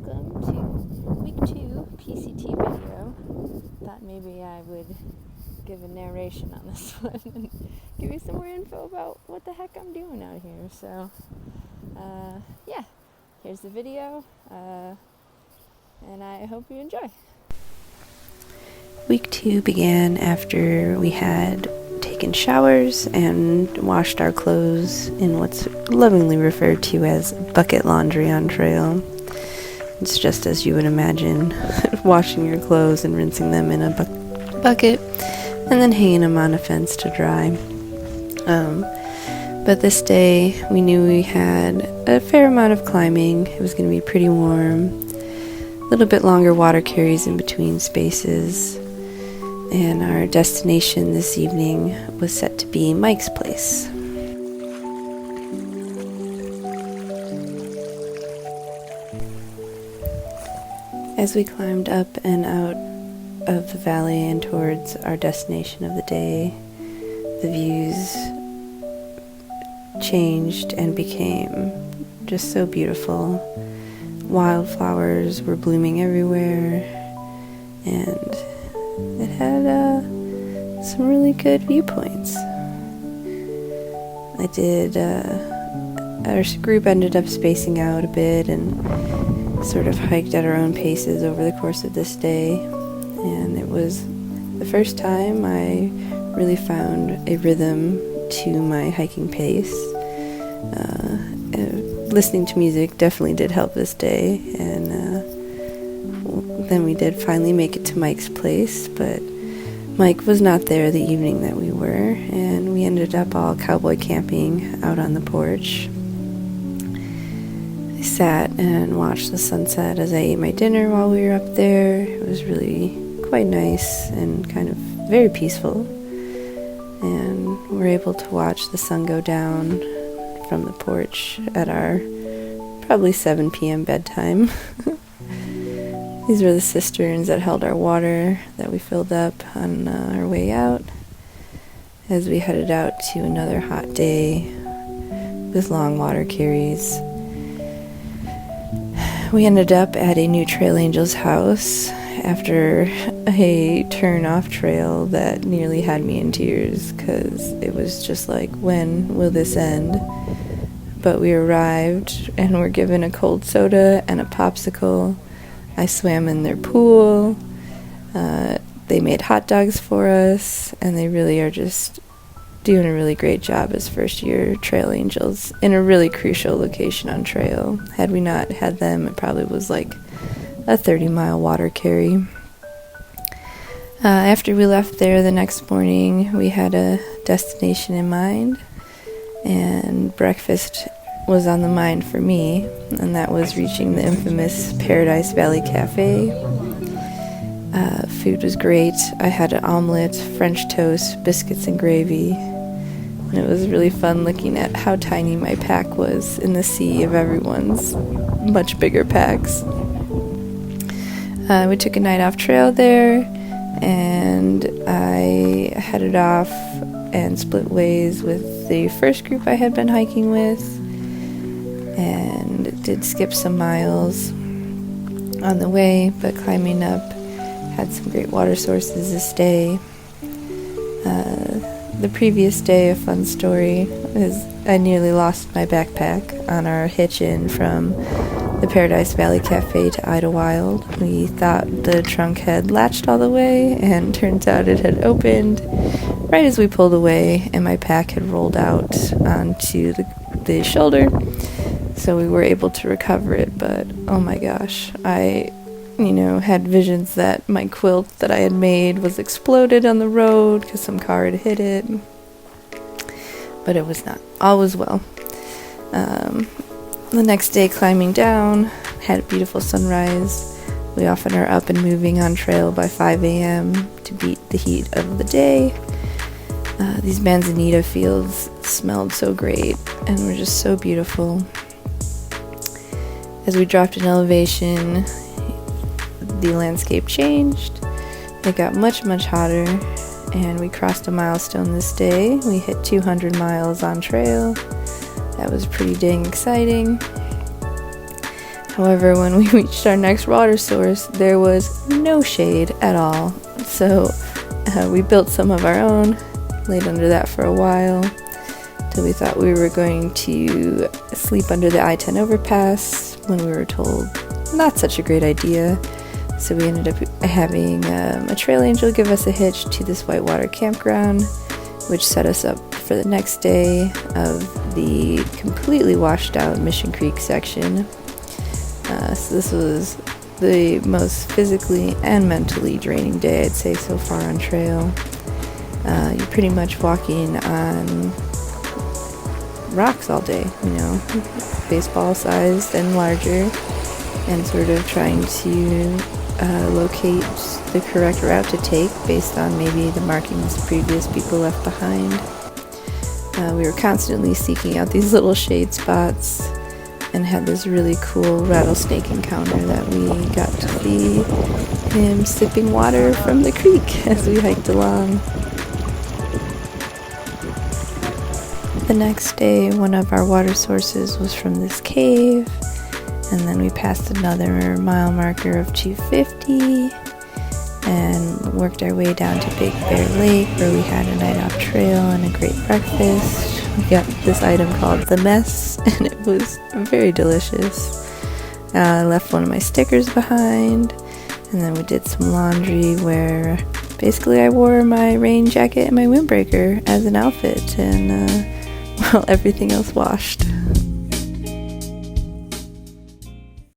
welcome to week 2 PCT video. Thought maybe I would give a narration on this one and give you some more info about what the heck I'm doing out here. So, yeah, here's the video, and I hope you enjoy. Week 2 began after we had taken showers and washed our clothes in what's lovingly referred to as bucket laundry on trail. It's just as you would imagine, washing your clothes and rinsing them in a bucket and then hanging them on a fence to dry. But this day we knew we had a fair amount of climbing. It was going to be pretty warm, a little bit longer water carries in between spaces. And our destination this evening was set to be Mike's place. As we climbed up and out of the valley and towards our destination of the day, the views changed and became just so beautiful. Wildflowers were blooming everywhere, and it had some really good viewpoints. Our group ended up spacing out a bit and sort of hiked at our own paces over the course of this day. And it was the first time I really found a rhythm to my hiking pace. Listening to music definitely did help this day, and then we did finally make it to Mike's place, but Mike was not there the evening that we were, and we ended up all cowboy camping out on the porch. I sat and watched the sunset as I ate my dinner while we were up there. It was really quite nice and kind of very peaceful, and we were able to watch the sun go down from the porch at our probably 7 p.m. bedtime. These were the cisterns that held our water that we filled up on our way out as we headed out to another hot day with long water carries. We ended up at a new Trail Angel's house after a turn-off trail that nearly had me in tears because it was just like, when will this end? But we arrived and were given a cold soda and a popsicle. I swam in their pool. They made hot dogs for us, and they really are just doing a really great job as first-year Trail Angels in a really crucial location on trail. Had we not had them, it probably was like a 30-mile water carry. After we left there the next morning, we had a destination in mind, and breakfast was on the mind for me, and that was reaching the infamous Paradise Valley Cafe. Food was great. I had an omelet, French toast, biscuits, and gravy, and it was really fun looking at how tiny my pack was in the sea of everyone's much bigger packs. We took a night off trail there, and I headed off and split ways with the first group I had been hiking with, and did skip some miles on the way, but climbing up, had some great water sources this day. The previous day, a fun story, is I nearly lost my backpack on our hitch-in from the Paradise Valley Cafe to Idlewild. We thought the trunk had latched all the way, and turns out it had opened right as we pulled away, and my pack had rolled out onto the shoulder. So we were able to recover it, but oh my gosh, I had visions that my quilt that I had made was exploded on the road because some car had hit it. But it was not. All was well. The next day, climbing down, had a beautiful sunrise. We often are up and moving on trail by 5 a.m. to beat the heat of the day. These manzanita fields smelled so great and were just so beautiful. As we dropped in elevation, the landscape changed. It got much, much hotter, and we crossed a milestone this day. We hit 200 miles on trail. That was pretty dang exciting. However, when we reached our next water source, there was no shade at all. So we built some of our own, laid under that for a while, till we thought we were going to sleep under the I-10 overpass, when we were told not such a great idea. So we ended up having a trail angel give us a hitch to this whitewater campground, which set us up for the next day of the completely washed out Mission Creek section. So this was the most physically and mentally draining day, I'd say, so far on trail. You're pretty much walking on rocks all day, baseball sized and larger, and sort of trying to locate the correct route to take based on maybe the markings previous people left behind. We were constantly seeking out these little shade spots and had this really cool rattlesnake encounter that we got to see him sipping water from the creek as we hiked along. The next day, one of our water sources was from this cave, and then we passed another mile marker of 250 and worked our way down to Big Bear Lake, where we had a night off trail and a great breakfast. We got this item called The Mess, and it was very delicious. I left one of my stickers behind, and then we did some laundry where basically I wore my rain jacket and my windbreaker as an outfit, and everything else washed.